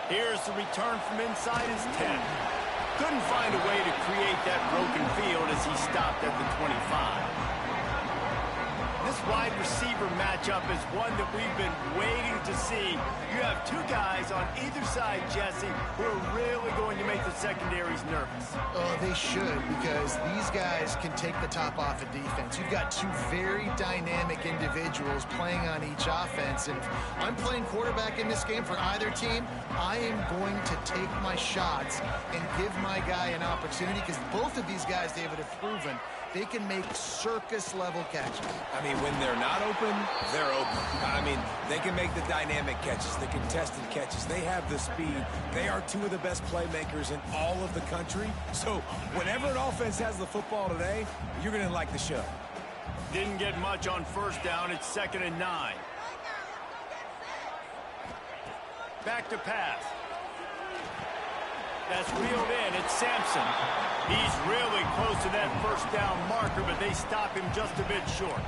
Here's the return from inside his 10. Couldn't find a way to create that broken field as he stopped at the 25. This wide receiver matchup is one that we've been waiting to see. You have two guys on either side, Jesse, who are really going to make the secondaries nervous. Oh, they should, because these guys can take the top off of defense. You've got two very dynamic individuals playing on each offense, and if I'm playing quarterback in this game for either team, I am going to take my shots and give my guy an opportunity, because both of these guys, David, have proven they can make circus-level catches. I mean, when they're not open, they're open. I mean, they can make the dynamic catches, the contested catches. They have the speed. They are two of the best playmakers in all of the country. So whenever an offense has the football today, you're going to like the show. Didn't get much on first down. It's 2nd and 9. Back to pass. That's reeled in. It's Sampson. He's really close to that first down marker, but they stop him just a bit short.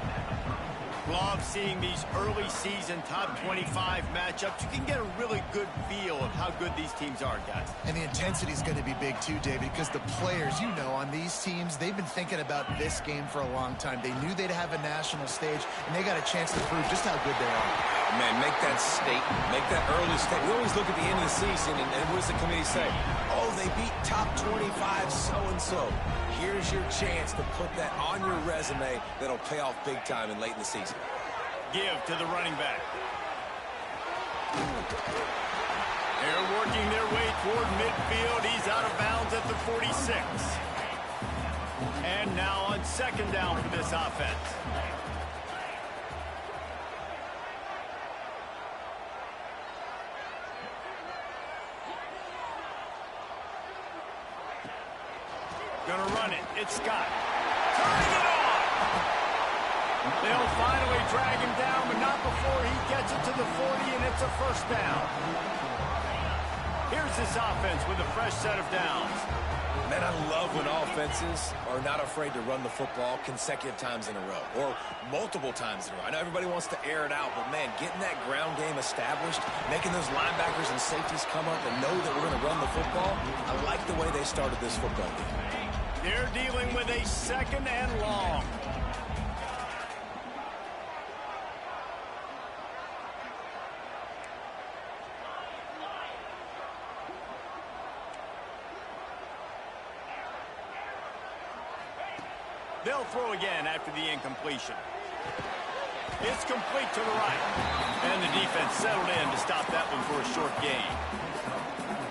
Love seeing these early season top 25 matchups. You can get a really good feel of how good these teams are, guys. And the intensity is going to be big too, David, because the players, you know, on these teams, they've been thinking about this game for a long time. They knew they'd have a national stage, and they got a chance to prove just how good they are. Man, make that statement. Make that early statement. We always look at the end of the season, and what does the committee say? Oh, they beat top 25 so-and-so. Here's your chance to put that on your resume that'll pay off big time and late in the season. Give to the running back. They're working their way toward midfield. He's out of bounds at the 46. And now on 2nd down for this offense. Gonna run it. It's Scott. Turning it on! They'll finally drag him down, but not before he gets it to the 40, and it's a first down. Here's this offense with a fresh set of downs. Man, I love when offenses are not afraid to run the football consecutive times in a row or multiple times in a row. I know everybody wants to air it out, but, man, getting that ground game established, making those linebackers and safeties come up and know that we're going to run the football, I like the way they started this football game. They're dealing with a 2nd and long. They'll throw again after the incompletion. It's complete to the right. And the defense settled in to stop that one for a short gain.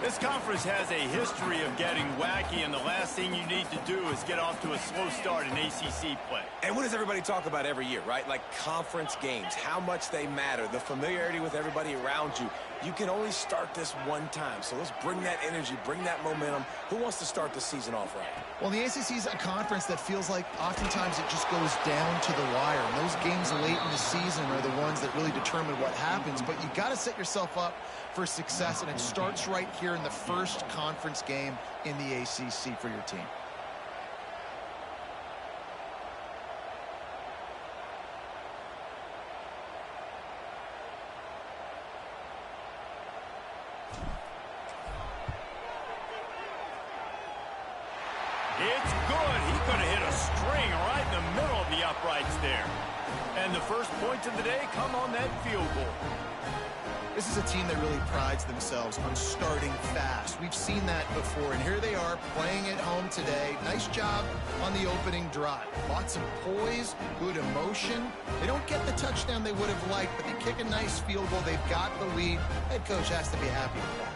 This conference has a history of getting wacky, and the last thing you need to do is get off to a slow start in ACC play. And what does everybody talk about every year, right? Like conference games, how much they matter, the familiarity with everybody around you. You can only start this one time, so let's bring that energy, bring that momentum. Who wants to start the season off right? Well, the ACC is a conference that feels like oftentimes it just goes down to the wire. And those games late in the season are the ones that really determine what happens. But you got to set yourself up for success, and it starts right here in the first conference game in the ACC for your team. It's good. He could have hit a string right in the middle of the uprights there. And the first points of the day come on that field goal. This is a team that really prides themselves on starting fast. We've seen that before, and here they are playing at home today. Nice job on the opening drive. Lots of poise, good emotion. They don't get the touchdown they would have liked, but they kick a nice field goal. They've got the lead. Head coach has to be happy with that.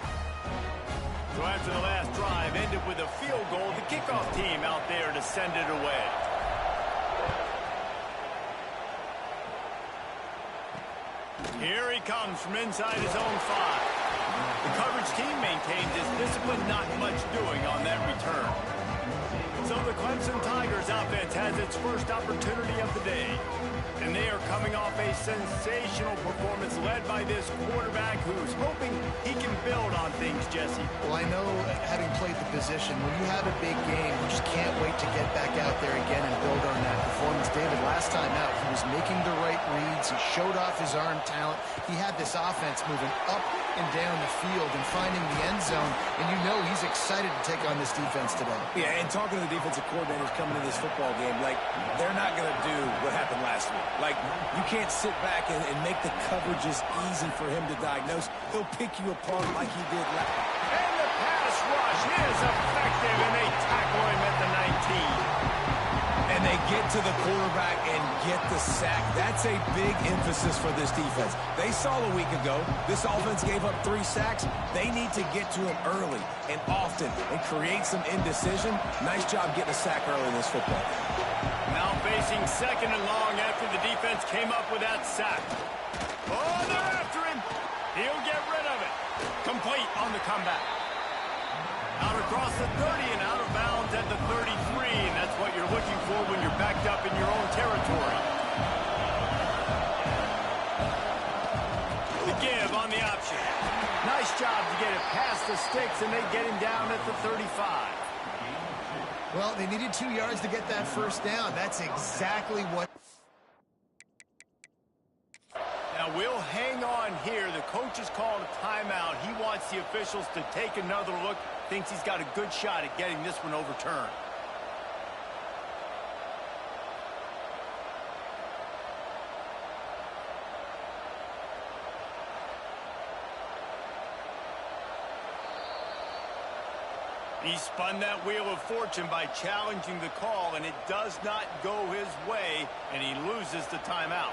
So after the last drive ended with a field goal, the kickoff team out there to send it away. Here he comes from inside his own 5. The coverage team maintains his discipline, not much doing on that return. So the Clemson Tigers offense has its first opportunity of the day. And they are coming off a sensational performance led by this quarterback who's hoping he can build on things, Jesse. Well, I know, having played the position, when you have a big game, you just can't wait to get back out there again and build on that performance. David, last time out, he was making the right reads. He showed off his arm talent. He had this offense moving up and down the field and finding the end zone. And you know he's excited to take on this defense today. Yeah, and talking to the defensive coordinators coming into this football game, like, they're not going to do what happened last week. Like, you can't sit back and make the coverages easy for him to diagnose. He'll pick you apart like he did last. And the pass rush is effective, and they tackle him at the 19. And they get to the quarterback and get the sack. That's a big emphasis for this defense. They saw a week ago, this offense gave up 3 sacks. They need to get to him early and often and create some indecision. Nice job getting a sack early in this football game. Now facing second and long after the defense came up with that sack. Oh, they're after him. He'll get rid of it. Complete on the comeback. Out across the 30 and out of bounds at the 33. And that's what you're looking for when you're backed up in your own territory. The give on the option. Nice job to get it past the sticks, and they get him down at the 35. Well, they needed 2 yards to get that first down. That's exactly what... Now, we'll hang on here. The coach has called a timeout. He wants the officials to take another look. Thinks he's got a good shot at getting this one overturned. He spun that wheel of fortune by challenging the call, and it does not go his way, and he loses the timeout.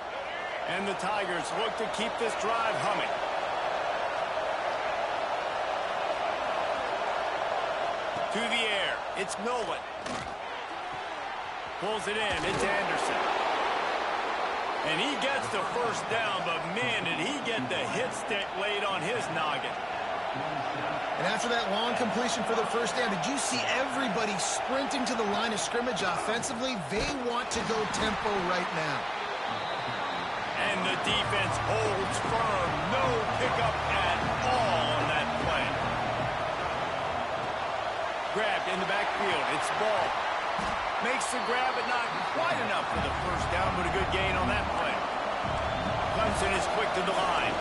And the Tigers look to keep this drive humming. To the air, it's Nolan. Pulls it in, it's Anderson. And he gets the first down, but man, did he get the hit stick laid on his noggin. And after that long completion for the first down, did you see everybody sprinting to the line of scrimmage offensively? They want to go tempo right now. And the defense holds firm. No pickup at all on that play. Grabbed in the backfield. It's Ball. Makes the grab, but not quite enough for the first down, but a good gain on that play. Clemson is quick to the line.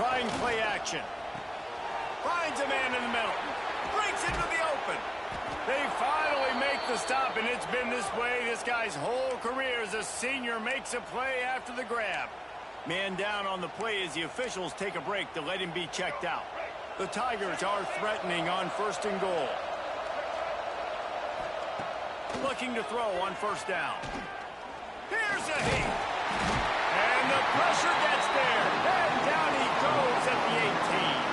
Trying play action. Finds a man in the middle. Breaks into the open. They finally make the stop, and it's been this way this guy's whole career as a senior makes a play after the grab. Man down on the play as the officials take a break to let him be checked out. The Tigers are threatening on first and goal. Looking to throw on first down. Here's a hit. And the pressure gets there. And down he goes at the 18.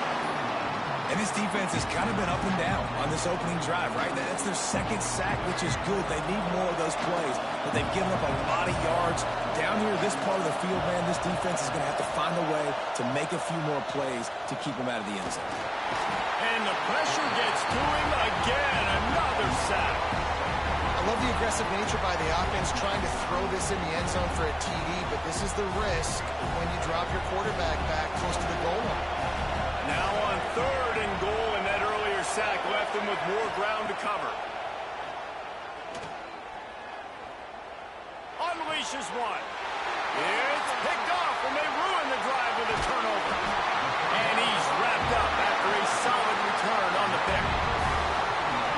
And this defense has kind of been up and down on this opening drive, right? That's their second sack, which is good. They need more of those plays, but they've given up a lot of yards. Down here, this part of the field, man, this defense is going to have to find a way to make a few more plays to keep them out of the end zone. And the pressure gets to him again. Another sack. I love the aggressive nature by the offense trying to throw this in the end zone for a TD, but this is the risk when you drop your quarterback back close to the goal line. Now on third and goal, and that earlier sack left him with more ground to cover. Unleashes one. It's picked off, and they ruin the drive with a turnover. And he's wrapped up after a solid return on the pick.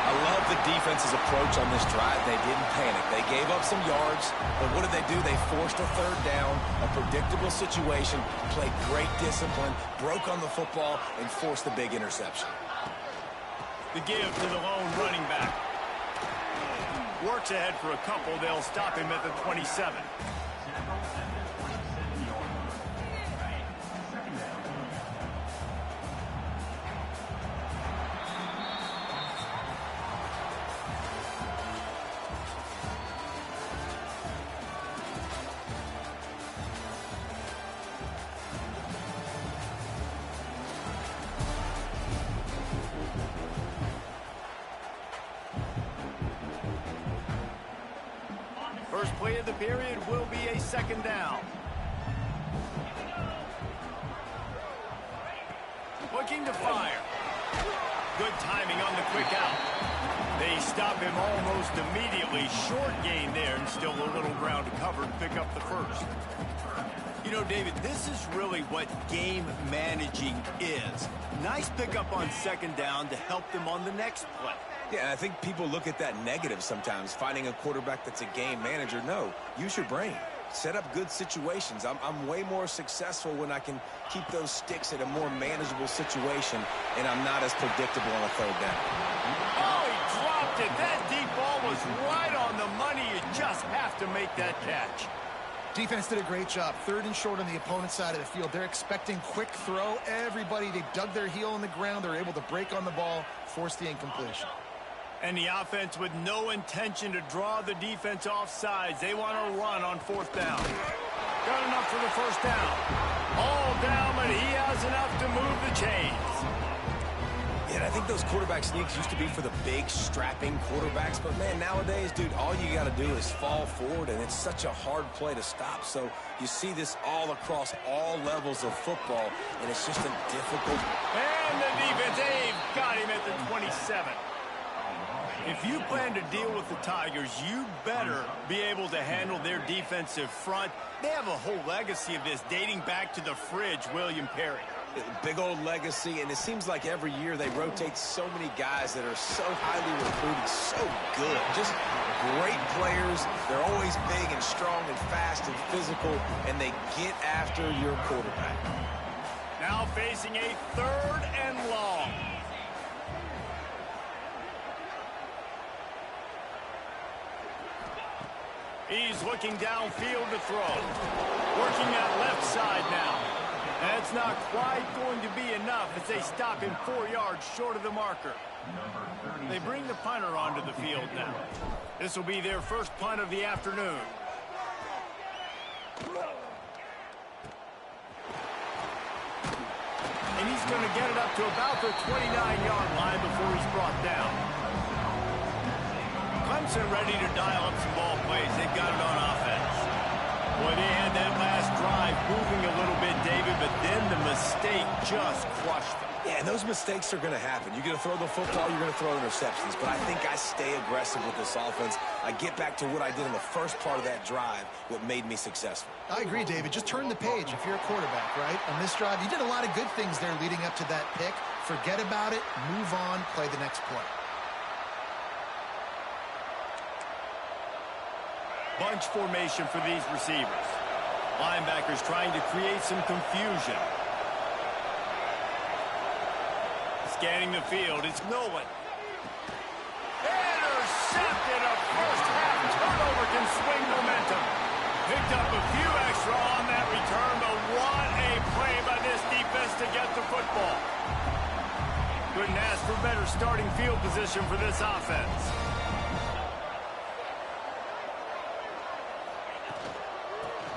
I love the defense's approach on this drive. They didn't panic. They gave up some yards, but what did they do? They forced a third down, a predictable situation, played great discipline, broke on the football, and forced the big interception. The give to the lone running back. Works ahead for a couple. They'll stop him at the 27. of the period will be a second down. Looking to fire. Good timing on the quick out. They stop him almost immediately. Short gain there, and still a little ground to cover and pick up the first. You know, David, this is really what game managing is. Nice pickup on second down to help them on the next play. Yeah, I think people look at that negative sometimes, finding a quarterback that's a game manager. No, use your brain. Set up good situations. I'm way more successful when I can keep those sticks at a more manageable situation, and I'm not as predictable on a third down. Oh, he dropped it. That deep ball was right on the money. You just have to make that catch. Defense did a great job. Third and short on the opponent's side of the field. They're expecting quick throw. Everybody, they dug their heel in the ground. They're able to break on the ball, force the incompletion. And the offense with no intention to draw the defense off sides. They want to run on fourth down. Got enough for the first down. All down, but he has enough to move the chains. Yeah, I think those quarterback sneaks used to be for the big, strapping quarterbacks. But, man, nowadays, dude, all you got to do is fall forward, and it's such a hard play to stop. So you see this all across all levels of football, and it's just a difficult. And the defense, they've got him at the 27. If you plan to deal with the Tigers, you better be able to handle their defensive front. They have a whole legacy of this dating back to the fridge, William Perry. Big old legacy, and it seems like every year they rotate so many guys that are so highly recruited, so good. Just great players. They're always big and strong and fast and physical, and they get after your quarterback. Now facing a third and long. He's looking downfield to throw. Working that left side now. That's not quite going to be enough as they stop him 4 yards short of the marker. They bring the punter onto the field now. This will be their first punt of the afternoon. And he's going to get it up to about the 29-yard line before he's brought down. Clemson ready to dial up some ball plays. They've got it on offense. Boy, they had that last drive moving a little bit, David, but then the mistake just crushed them. Yeah, and those mistakes are going to happen. You're going to throw the football, you're going to throw interceptions. But I think I stay aggressive with this offense. I get back to what I did in the first part of that drive, what made me successful. I agree, David. Just turn the page if you're a quarterback, right? On this drive, you did a lot of good things there leading up to that pick. Forget about it, move on, play the next play. Bunch formation for these receivers. Linebackers trying to create some confusion. Scanning the field, it's Nolan. Intercepted. A first half turnover can swing momentum. Picked up a few extra on that return, but what a play by this defense to get the football. Couldn't ask for better starting field position for this offense.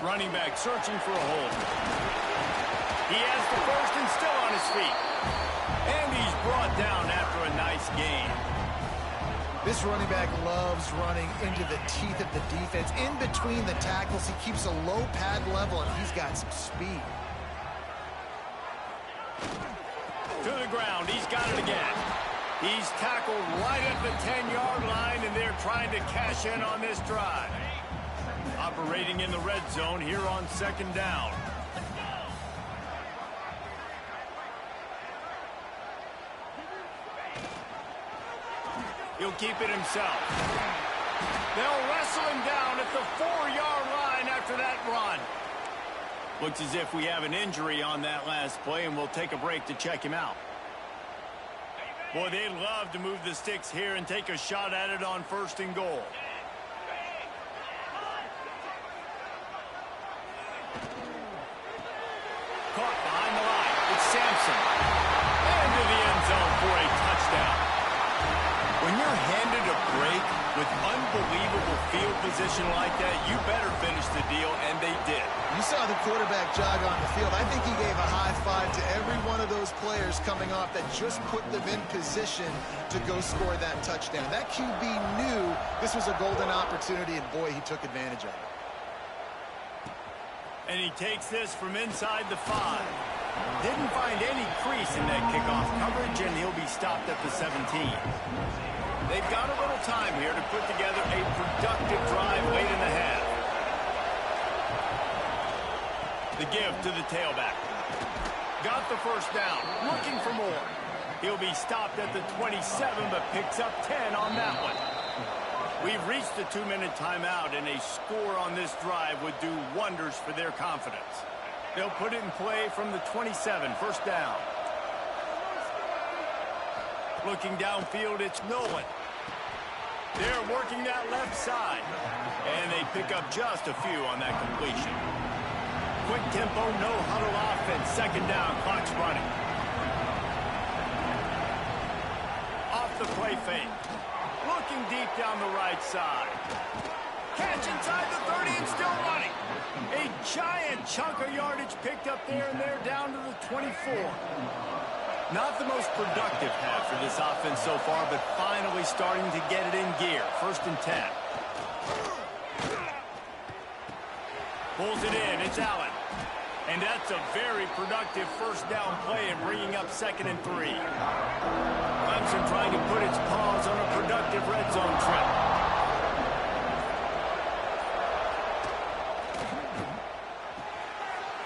Running back searching for a hole. He has the first and still on his feet. And he's brought down after a nice gain. This running back loves running into the teeth of the defense. In between the tackles, he keeps a low pad level, and he's got some speed. To the ground, he's got it again. He's tackled right at the 10-yard line, and they're trying to cash in on this drive. Operating in the red zone here on second down. He'll keep it himself. They'll wrestle him down at the 4-yard line after that run. Looks as if we have an injury on that last play, and we'll take a break to check him out. Boy, they'd love to move the sticks here and take a shot at it on first and goal. Caught behind the line. It's Sampson. Into the end zone for a touchdown. When you're handed a break with unbelievable field position like that, you better finish the deal, and they did. You saw the quarterback jog on the field. I think he gave a high five to every one of those players coming off that just put them in position to go score that touchdown. That QB knew this was a golden opportunity, and boy, he took advantage of it. And he takes this from inside the 5. Didn't find any crease in that kickoff coverage, and he'll be stopped at the 17. They've got a little time here to put together a productive drive late in the half. The give to the tailback. Got the first down, looking for more. He'll be stopped at the 27, but picks up 10 on that one. We've reached the 2-minute timeout, and a score on this drive would do wonders for their confidence. They'll put it in play from the 27, first down. Looking downfield, it's Nolan. They're working that left side, and they pick up just a few on that completion. Quick tempo, no huddle offense, second down, clock's running. Off the play fake. Looking deep down the right side. Catch inside the 30 and still running. A giant chunk of yardage picked up there, and they're down to the 24. Not the most productive half for this offense so far, but finally starting to get it in gear. First and 10. Pulls it in. It's Allen. And that's a very productive first down play and bringing up 2nd and 3. Clemson trying to put its paws on a productive red zone trip.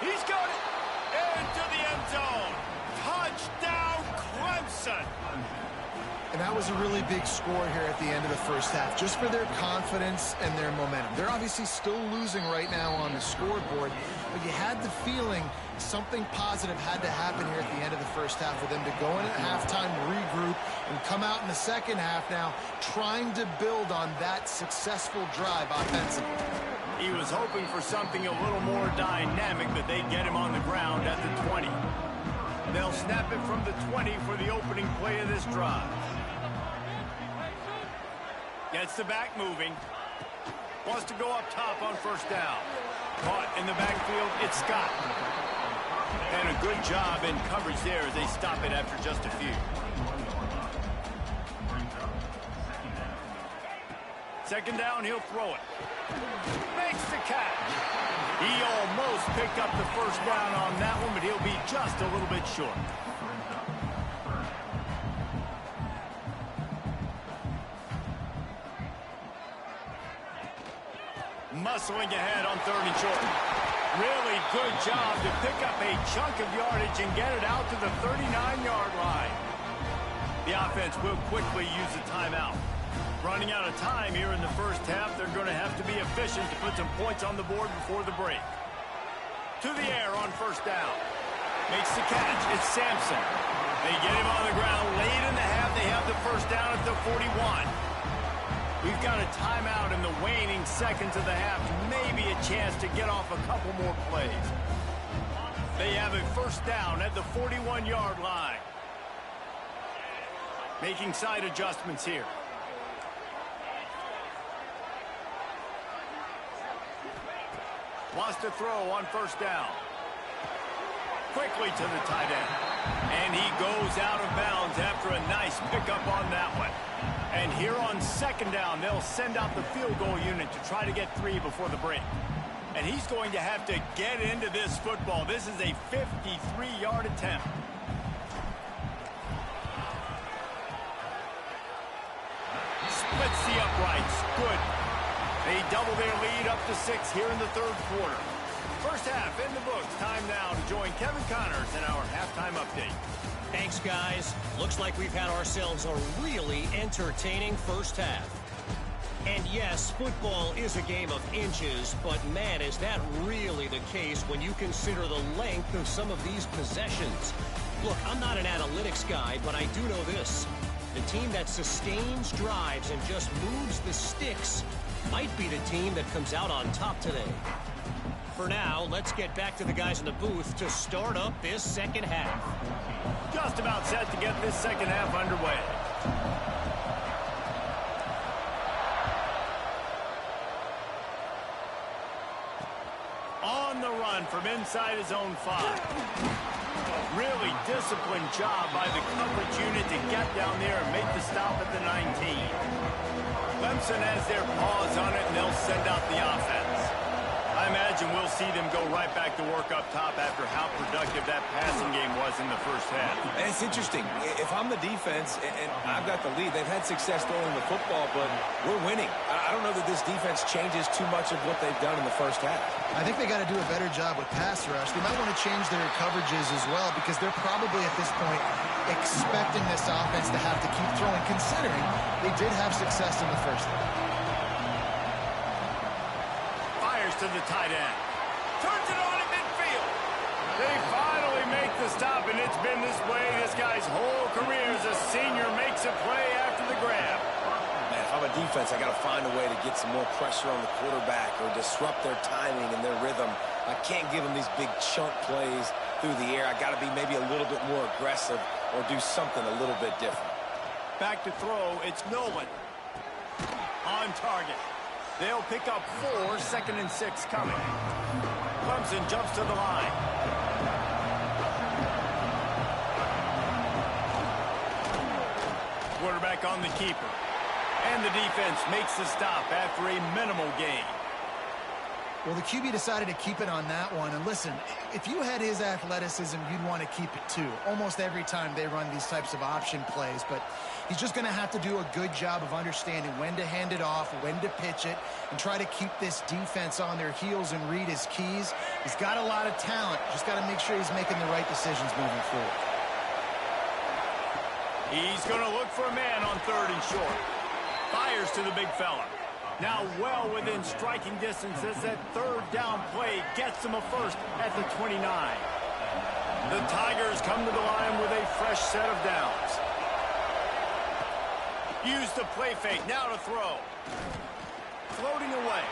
He's got it into the end zone. Touchdown, Clemson. And that was a really big score here at the end of the first half, just for their confidence and their momentum. They're obviously still losing right now on the scoreboard, but you had the feeling something positive had to happen here at the end of the first half for them to go in at halftime, regroup, and come out in the second half now trying to build on that successful drive offensively. He was hoping for something a little more dynamic, but they get him on the ground at the 20. They'll snap it from the 20 for the opening play of this drive. Gets the back moving. Wants to go up top on first down. Caught in the backfield, it's Scott. And a good job in coverage there as they stop it after just a few. Second down, he'll throw it. Makes the catch. He almost picked up the first down on that one, but he'll be just a little bit short. Muscling ahead on 3rd and short. Really good job to pick up a chunk of yardage and get it out to the 39-yard line. The offense will quickly use the timeout. Running out of time here in the first half, they're going to have to be efficient to put some points on the board before the break. To the air on first down. Makes the catch. It's Sampson. They get him on the ground late in the half. They have the first down at the 41. We've got a timeout in the waning seconds of the half. Maybe a chance to get off a couple more plays. They have a first down at the 41-yard line. Making side adjustments here. Wants to throw on first down. Quickly to the tight end. And he goes out of bounds after a nice pickup on that one. And here on second down, they'll send out the field goal unit to try to get 3 before the break. And he's going to have to get into this football. This is a 53-yard attempt. Splits the uprights. Good. They double their lead up to 6 here in the third quarter. First half in the books. Time now to join Kevin Connors in our halftime update. Thanks, guys. Looks like we've had ourselves a really entertaining first half. And yes, football is a game of inches, but man, is that really the case when you consider the length of some of these possessions. Look, I'm not an analytics guy, but I do know this. The team that sustains drives and just moves the sticks might be the team that comes out on top today. For now, let's get back to the guys in the booth to start up this second half. Just about set to get this second half underway. On the run from inside his own 5. Really disciplined job by the coverage unit to get down there and make the stop at the 19. Clemson has their paws on it, and they'll send out the offense. I I imagine we'll see them go right back to work up top after how productive that passing game was in the first half. And it's interesting. If I'm the defense and I've got the lead, they've had success throwing the football, but we're winning. I don't know that this defense changes too much of what they've done in the first half. I think they got to do a better job with pass rush. They might want to change their coverages as well because they're probably at this point expecting this offense to have to keep throwing, considering they did have success in the first half. To the tight end. Turns it on in midfield. They finally make the stop, and it's been this way this guy's whole career as a senior makes a play after the grab. Man, if I'm a defense, I got to find a way to get some more pressure on the quarterback or disrupt their timing and their rhythm. I can't give them these big chunk plays through the air. I got to be maybe a little bit more aggressive or do something a little bit different. Back to throw, it's Nolan. On target. They'll pick up 4, 2nd and 6 coming. Clemson jumps to the line. Quarterback on the keeper. And the defense makes the stop after a minimal gain. Well, the QB decided to keep it on that one. And listen, if you had his athleticism, you'd want to keep it too. Almost every time they run these types of option plays. But he's just going to have to do a good job of understanding when to hand it off, when to pitch it, and try to keep this defense on their heels and read his keys. He's got a lot of talent. Just got to make sure he's making the right decisions moving forward. He's going to look for a man on 3rd and short. Fires to the big fella. Now well within striking distance as that 3rd down play gets him a first at the 29. The Tigers come to the line with a fresh set of downs. Use the play fake, now to throw. Floating away.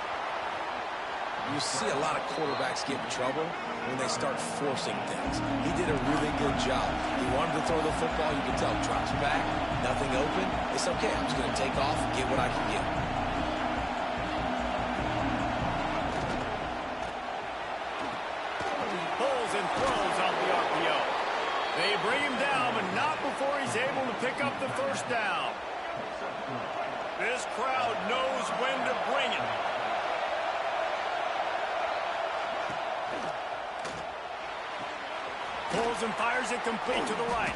You see a lot of quarterbacks get in trouble when they start forcing things. He did a really good job. He wanted to throw the football. You can tell. Drops back, nothing open. It's okay. I'm just going to take off and get what I can get. Pulls and throws off the RPO. They bring him down, but not before he's able to pick up the first down. This crowd knows when to bring it. Pulls and fires it complete to the right.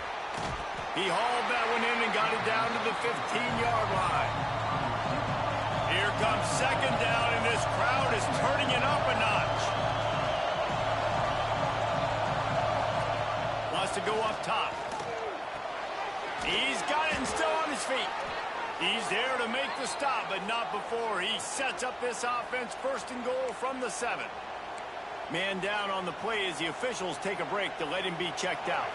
He hauled that one in and got it down to the 15-yard line. Here comes 2nd down, and this crowd is turning it up a notch. Wants to go up top. He's got it and still on his feet. He's there to make the stop, but not before he sets up this offense 1st and goal from the 7. Man down on the play as the officials take a break to let him be checked out.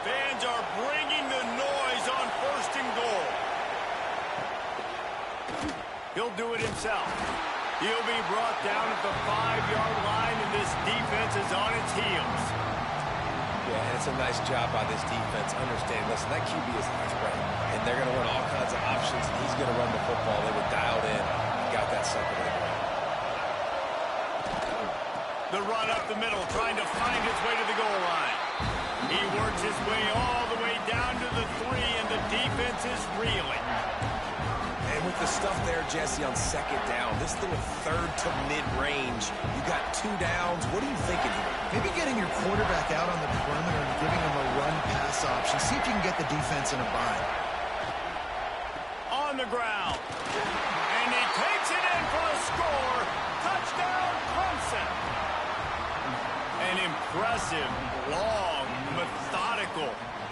Fans are bringing the noise on 1st and goal. He'll do it himself. He'll be brought down at the 5-yard line, and this defense is on its heels. Yeah, and it's a nice job by this defense. Understand, listen, that QB is a threat, and they're going to run all kinds of options, and he's going to run the football. They were dialed in, got that sucker to the ground. The run up the middle, trying to find its way to the goal line. He works his way all the way down to the 3, and the defense is reeling. And with the stuff there, Jesse, on 2nd down, this little 3rd to mid-range, you got 2 downs. What are you thinking here? Maybe getting your quarterback out on the perimeter and giving him a run-pass option. See if you can get the defense in a bind. On the ground. And he takes it in for the score. Touchdown, Clemson. An impressive, long, methodical,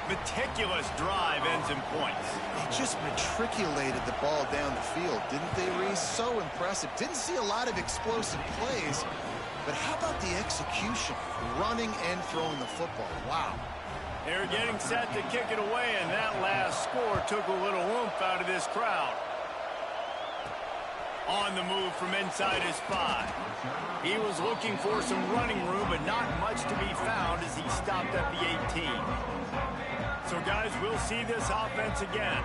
meticulous drive ends in points. They just matriculated the ball down the field, didn't they, Reese? So impressive. Didn't see a lot of explosive plays, but how about the execution? Running and throwing the football. Wow. They're getting set to kick it away, and that last score took a little oomph out of this crowd. On the move from inside his 5. He was looking for some running room, but not much to be found as he stopped at the 18. So, guys, we'll see this offense again.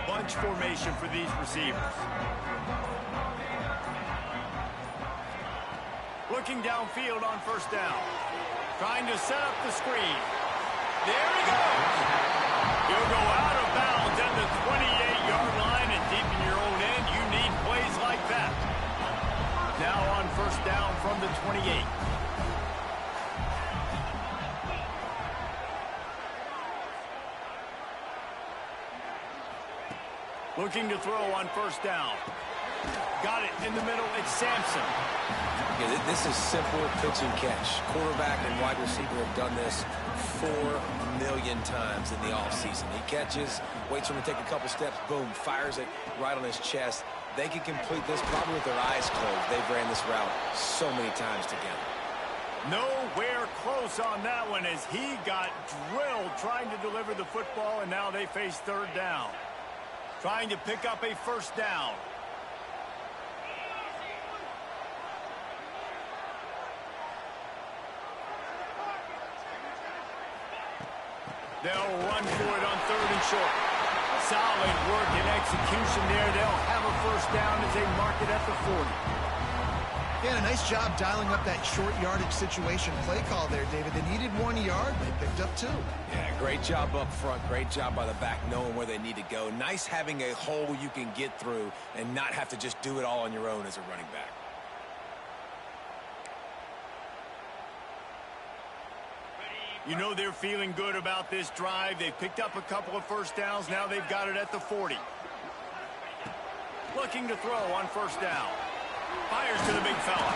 Bunch formation for these receivers. Looking downfield on 1st down. Trying to set up the screen. There he goes. You'll go out of bounds at the 28-yard line, and deep in your own end, you need plays like that. Now on first down from the 28. Looking to throw on first down. Got it in the middle. It's Sampson. Yeah, this is simple pitch and catch. Quarterback and wide receiver have done this 4 million times in the offseason. He catches, waits for him to take a couple steps, boom, fires it right on his chest. They can complete this probably with their eyes closed. They've ran this route so many times together. Nowhere close on that one as he got drilled trying to deliver the football, and now they face third down. Trying to pick up a first down. They'll run for it on third and short. Solid work and execution there. They'll have a first down as they mark it at the 40. Yeah, a nice job dialing up that short yardage situation play call there, David. They needed 1 yard. They picked up 2. Yeah, great job up front. Great job by the back knowing where they need to go. Nice having a hole you can get through and not have to just do it all on your own as a running back. You know they're feeling good about this drive. They've picked up a couple of first downs. Now they've got it at the 40. Looking to throw on first down. Fires to the big fella.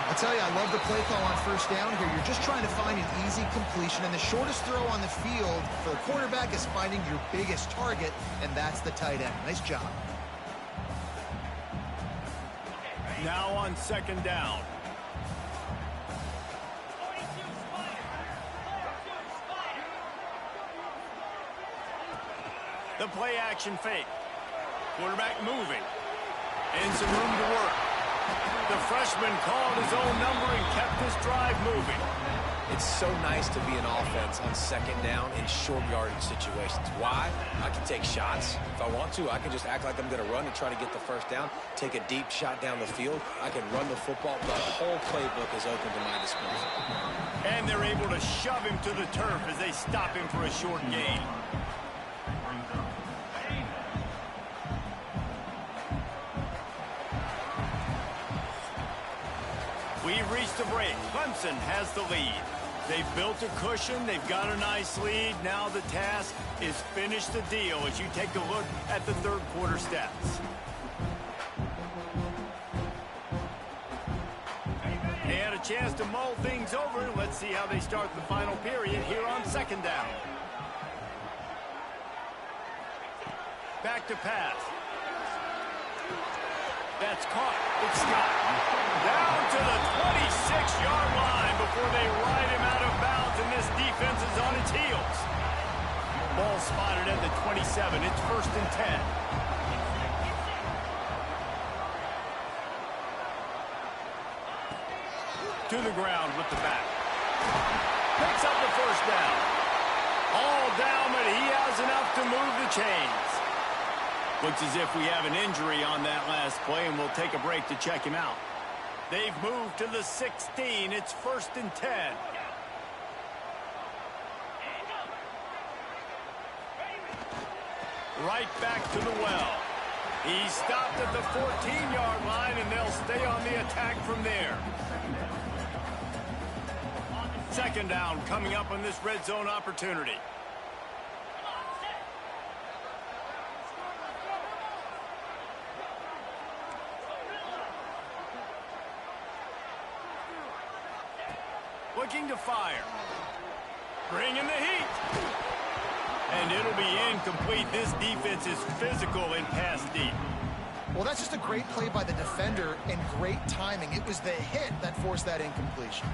I'll tell you, I love the play call on first down here. You're just trying to find an easy completion, and the shortest throw on the field for the quarterback is finding your biggest target, and that's the tight end. Nice job. Now on second down. The play action fake. Quarterback moving. And some room to work. The freshman called his own number and kept this drive moving. It's so nice to be an offense on second down in short yardage situations. Why? I can take shots. If I want to, I can just act like I'm going to run and try to get the first down, take a deep shot down the field. I can run the football. The whole playbook is open to my disposal. And they're able to shove him to the turf as they stop him for a short gain. We've reached the break. Clemson has the lead. They've built a cushion. They've got a nice lead. Now the task is finish the deal as you take a look at the third quarter stats. They had a chance to mull things over. Let's see how they start the final period here on second down. Back to pass. That's caught. It's Scott. Down to the 26-yard line before they ride him out of bounds, and this defense is on its heels. Ball spotted at the 27. It's first and 10. To the ground with the back. Picks up the first down. All down, but he has enough to move the chains. Looks as if we have an injury on that last play, and we'll take a break to check him out. They've moved to the 16. It's first and 10. Right back to the well. He stopped at the 14-yard line, and they'll stay on the attack from there. Second down coming up on this red zone opportunity. Looking to fire. Bringing the heat. And it'll be incomplete. This defense is physical and pass deep. Well, that's just a great play by the defender and great timing. It was the hit that forced that incompletion.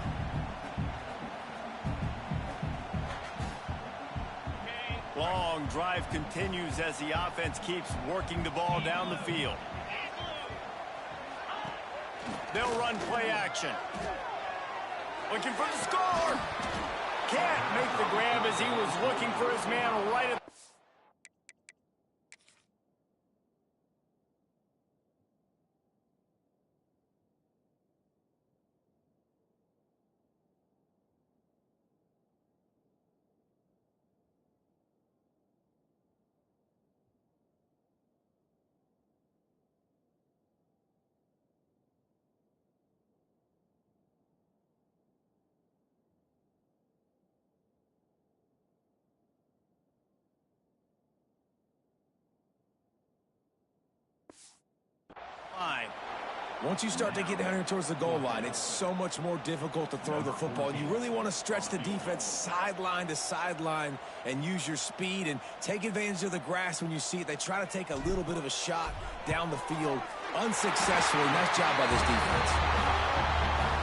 Long drive continues as the offense keeps working the ball down the field. They'll run play action. Looking for the score. Can't make the grab as he was looking for his man right at Once you start to get down here towards the goal line, it's so much more difficult to throw the football. And you really want to stretch the defense sideline to sideline and use your speed and take advantage of the grass when you see it. They try to take a little bit of a shot down the field unsuccessfully. Nice job by this defense.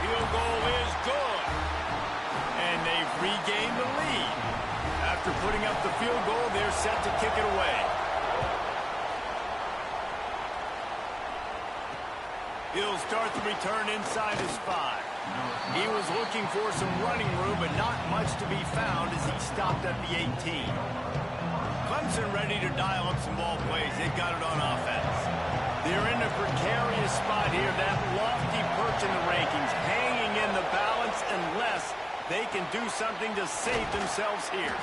Field goal is good. And they've regained the lead. After putting up the field goal, they're set to kick it away. He'll start the return inside his 5. He was looking for some running room, but not much to be found as he stopped at the 18. Clemson ready to dial up some ball plays. They've got it on offense. They're in a precarious spot here. That lofty perch in the rankings, hanging in the balance unless they can do something to save themselves here.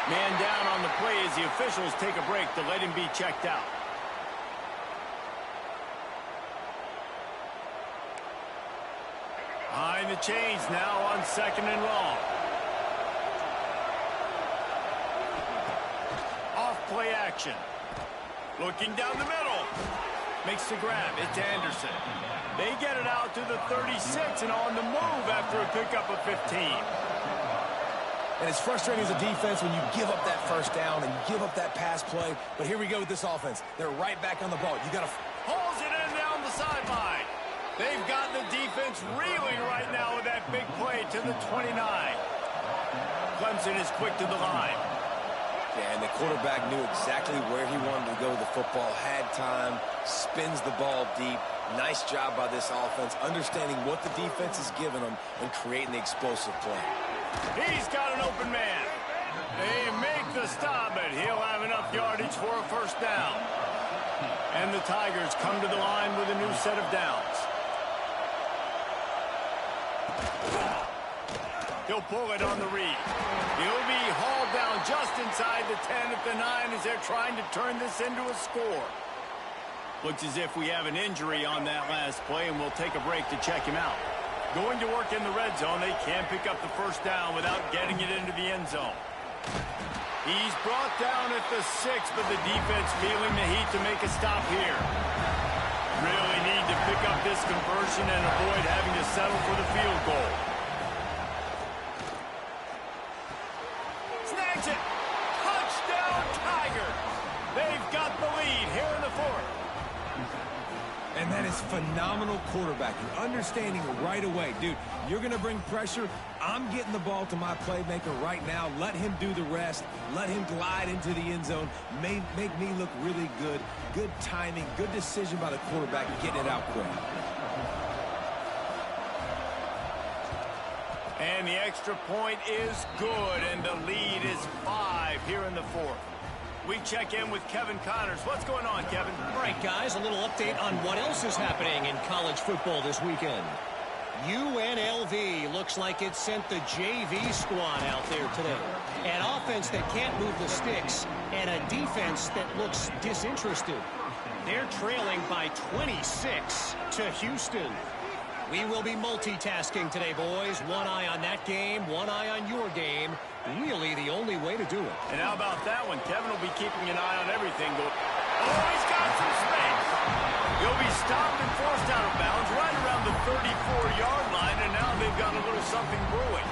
Man down on the play as the officials take a break to let him be checked out. Behind the chains now on 2nd and long. Off play action. Looking down the middle. Makes the grab. It's Anderson. They get it out to the 36 and on the move after a pickup of 15. And it's frustrating as a defense when you give up that first down and you give up that pass play. But here we go with this offense. They're right back on the ball. You got to... Pulls it in down the sideline. They've got the defense reeling right now with that big play to the 29. Clemson is quick to the line. Yeah, and the quarterback knew exactly where he wanted to go with the football, had time, spins the ball deep. Nice job by this offense, understanding what the defense is giving them and creating the explosive play. He's got an open man. They make the stop, but he'll have enough yardage for a first down. And the Tigers come to the line with a new set of downs. He'll pull it on the read. He'll be hauled down just inside the 10 at the 9 as they're trying to turn this into a score. Looks as if we have an injury on that last play, and we'll take a break to check him out. Going to work in the red zone. They can't pick up the first down without getting it into the end zone. He's brought down at the 6, but the defense feeling the heat to make a stop here. Really need to pick up this conversion and avoid having to settle for the field goal. Snags it. Touchdown, Tiger. They've got the lead here in the 4th. And that is phenomenal quarterbacking, understanding right away. Dude, you're going to bring pressure. I'm getting the ball to my playmaker right now. Let him do the rest. Let him glide into the end zone. Make me look really good. Good timing, good decision by the quarterback, getting it out quick. And the extra point is good, and the lead is 5 here in the 4th. We check in with Kevin Connors. What's going on, Kevin? All right, guys, a little update on what else is happening in college football this weekend. UNLV looks like it sent the JV squad out there today. An offense that can't move the sticks and a defense that looks disinterested. They're trailing by 26 to Houston. We will be multitasking today, boys. One eye on that game, one eye on your game. Really the only way to do it. And how about that one? Kevin will be keeping an eye on everything. Oh, he's got some space. He'll be stopped and forced out of bounds right around the 34-yard line, and now they've got a little something brewing.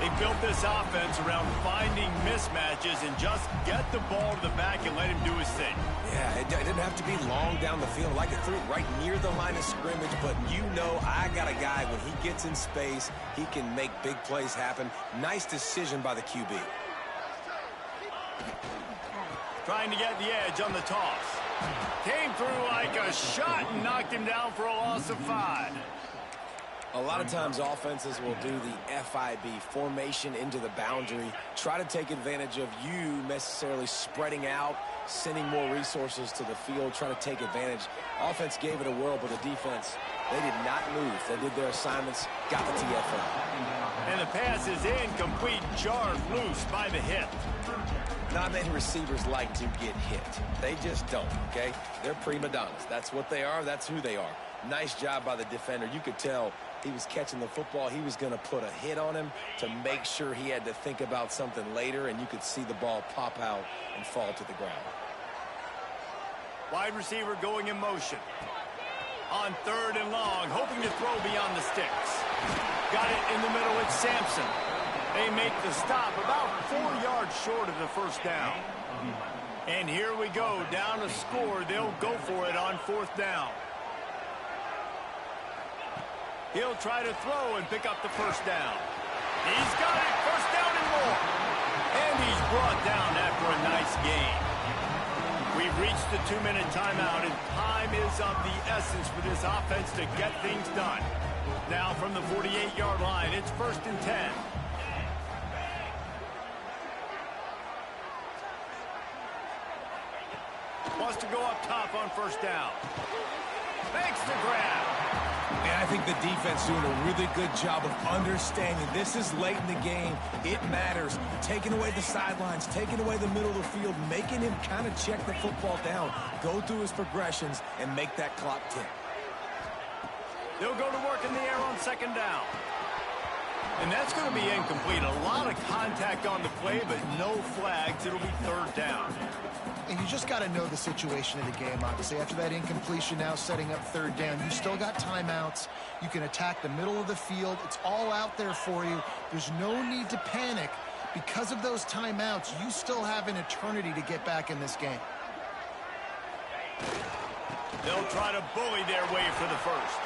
They built this offense around finding mismatches and just get the ball to the back and let him do his thing. Yeah, it didn't have to be long down the field. Like it threw it right near the line of scrimmage, but you know I got a guy, when he gets in space, he can make big plays happen. Nice decision by the QB. Trying to get the edge on the toss. Came through like a shot and knocked him down for a loss of 5. A lot of times offenses will do the FIB, formation into the boundary, try to take advantage of you necessarily spreading out, sending more resources to the field, trying to take advantage. Offense gave it a whirl, but the defense, they did not move. They did their assignments, got the TFL. And the pass is incomplete, jarred loose by the hip. Not many receivers like to get hit. They just don't, okay? They're prima donnas. That's what they are. That's who they are. Nice job by the defender. You could tell he was catching the football. He was going to put a hit on him to make sure he had to think about something later, and you could see the ball pop out and fall to the ground. Wide receiver going in motion. On 3rd and long, hoping to throw beyond the sticks. Got it in the middle with Sampson. They make the stop about 4 yards short of the first down. And here we go, down to score. They'll go for it on 4th down. He'll try to throw and pick up the first down. He's got it, first down and more. And he's brought down after a nice gain. We've reached the 2-minute timeout, and time is of the essence for this offense to get things done. Now from the 48-yard line, it's 1st and 10. Wants to go up top on 1st down. Makes the grab. And I think the defense doing a really good job of understanding this is late in the game. It matters. Taking away the sidelines, taking away the middle of the field, making him kind of check the football down, go through his progressions, and make that clock tick. They'll go to work in the air on 2nd down. And that's going to be incomplete. A lot of contact on the play, but no flags. It'll be 3rd down. And you just got to know the situation of the game, obviously. After that incompletion, now setting up 3rd down, you still got timeouts. You can attack the middle of the field. It's all out there for you. There's no need to panic. Because of those timeouts, you still have an eternity to get back in this game. They'll try to bully their way for the first.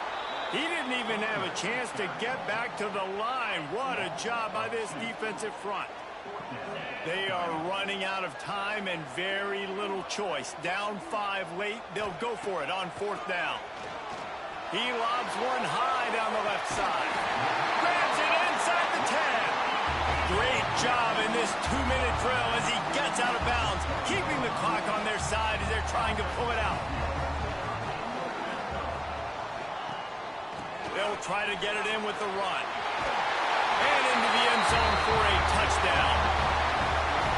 He didn't even have a chance to get back to the line. What a job by this defensive front. They are running out of time and very little choice. Down 5 late, they'll go for it on 4th down. He lobs one high down the left side. Grabs it inside the 10. Great job in this 2-minute drill as he gets out of bounds, keeping the clock on their side as they're trying to pull it out. They'll try to get it in with the run. And into the end zone for a touchdown.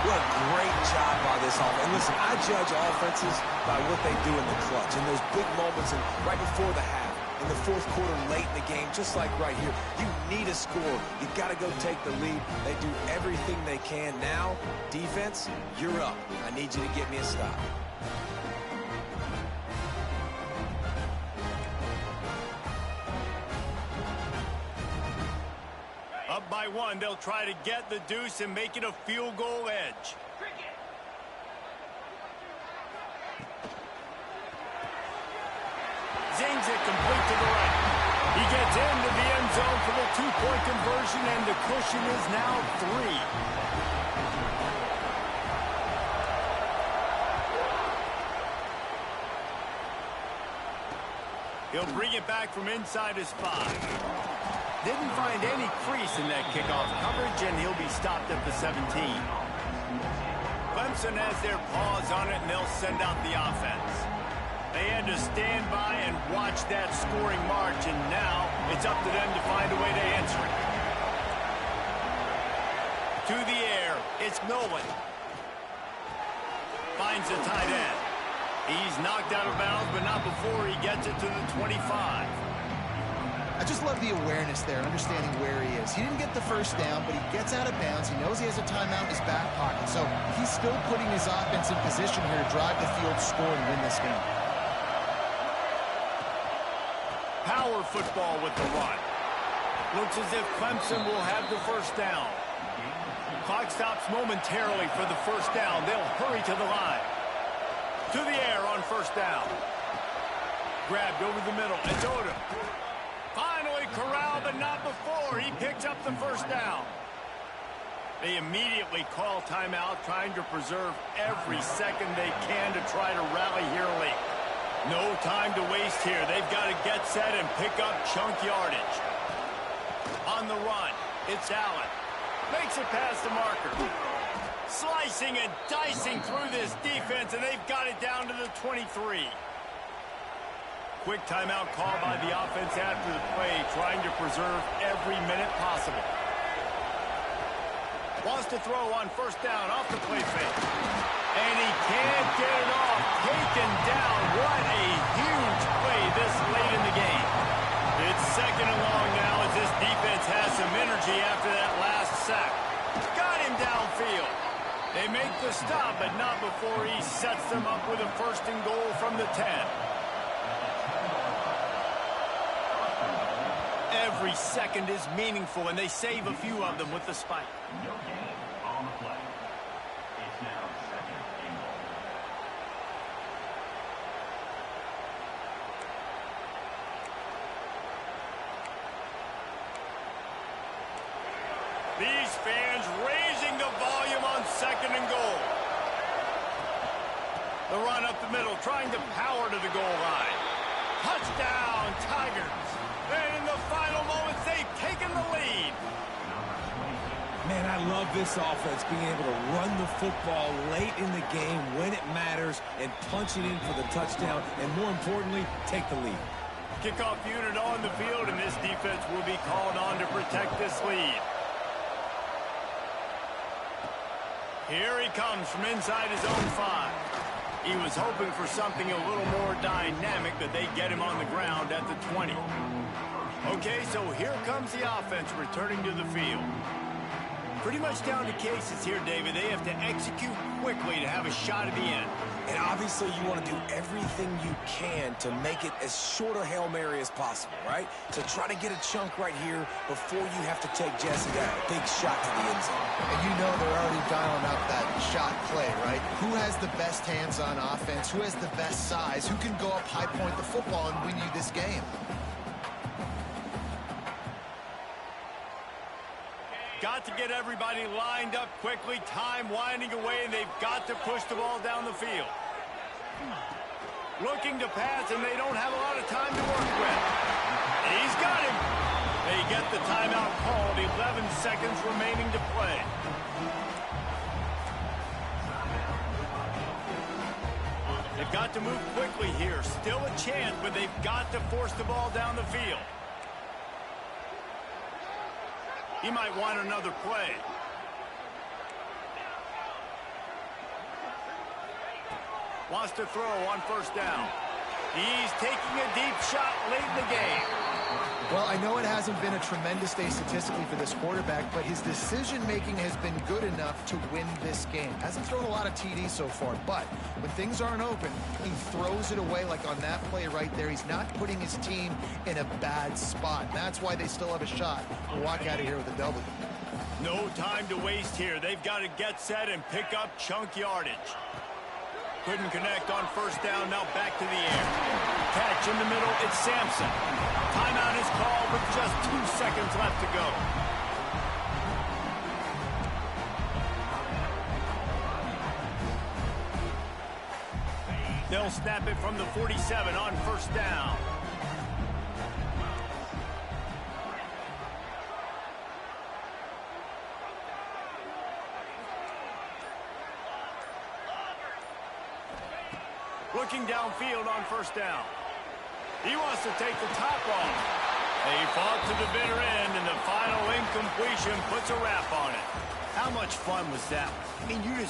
What a great job by this offense. And listen, I judge offenses by what they do in the clutch, in those big moments and right before the half, in the 4th quarter, late in the game, just like right here. You need a score. You got to go take the lead. They do everything they can. Now, defense, you're up. I need you to get me a stop. Up by 1, they'll try to get the deuce and make it a field goal edge. Zings it complete to the right. He gets into the end zone for the 2-point conversion, and the cushion is now 3. He'll bring it back from inside his 5. Didn't find any crease in that kickoff coverage, and he'll be stopped at the 17. Clemson has their paws on it, and they'll send out the offense. They had to stand by and watch that scoring march, and now it's up to them to find a way to answer it. To the air, it's Nolan. Finds the tight end. He's knocked out of bounds, but not before he gets it to the 25. I just love the awareness there, understanding where he is. He didn't get the first down, but he gets out of bounds. He knows he has a timeout in his back pocket. So he's still putting his offense in position here to drive the field, score, and win this game. Power football with the run. Looks as if Clemson will have the first down. Clock stops momentarily for the first down. They'll hurry to the line. To the air on 1st down. Grabbed over the middle. It's Odom. Finally corralled, but not before. He picks up the first down. They immediately call timeout, trying to preserve every second they can to try to rally here late. No time to waste here. They've got to get set and pick up chunk yardage. On the run, it's Allen. Makes it past the marker. Slicing and dicing through this defense, and they've got it down to the 23. Quick timeout call by the offense after the play, trying to preserve every minute possible. Wants to throw on 1st down off the play fake. And he can't get it off. Taken down. What a huge play this late in the game. It's 2nd and long now as this defense has some energy after that last sack. Got him downfield. They make the stop, but not before he sets them up with a 1st and goal from the 10. Every second is meaningful, and they save a few of them with the spike. No gain on the play. It's now second and goal. These fans raising the volume on second and goal. The run up the middle, trying to power to the goal line. Touchdown, Tigers. And in the final moments, they've taken the lead. Man, I love this offense being able to run the football late in the game when it matters and punch it in for the touchdown and, more importantly, take the lead. Kickoff unit on the field, and this defense will be called on to protect this lead. Here he comes from inside his own 5. He was hoping for something a little more dynamic, but they get him on the ground at the 20. Okay, so here comes the offense returning to the field. Pretty much down to cases here, David. They have to execute quickly to have a shot at the end. And obviously you want to do everything you can to make it as short a Hail Mary as possible, right? So try to get a chunk right here before you have to take Jesse down. Big shot to the end zone. And you know they're already dialing up that shot play, right? Who has the best hands on offense? Who has the best size? Who can go up high point the football and win you this game? Got to get everybody lined up quickly. Time winding away, and they've got to push the ball down the field. Looking to pass, and they don't have a lot of time to work with. He's got him. They get the timeout called. 11 seconds remaining to play. They've got to move quickly here. Still a chance, but they've got to force the ball down the field. He might want another play. Wants to throw on first down. He's taking a deep shot late in the game. Well, I know it hasn't been a tremendous day statistically for this quarterback, but his decision-making has been good enough to win this game. Hasn't thrown a lot of TDs so far, but when things aren't open, he throws it away like on that play right there. He's not putting his team in a bad spot. That's why they still have a shot to walk out of here with a W. No time to waste here. They've got to get set and pick up chunk yardage. Couldn't connect on first down, now back to the air. Catch in the middle, it's Sampson. Timeout is called with just 2 seconds left to go. They'll snap it from the 47 on first down. Looking downfield on first down. He wants to take the top off. They fought to the bitter end, and the final incompletion puts a wrap on it. How much fun was that? I mean, you just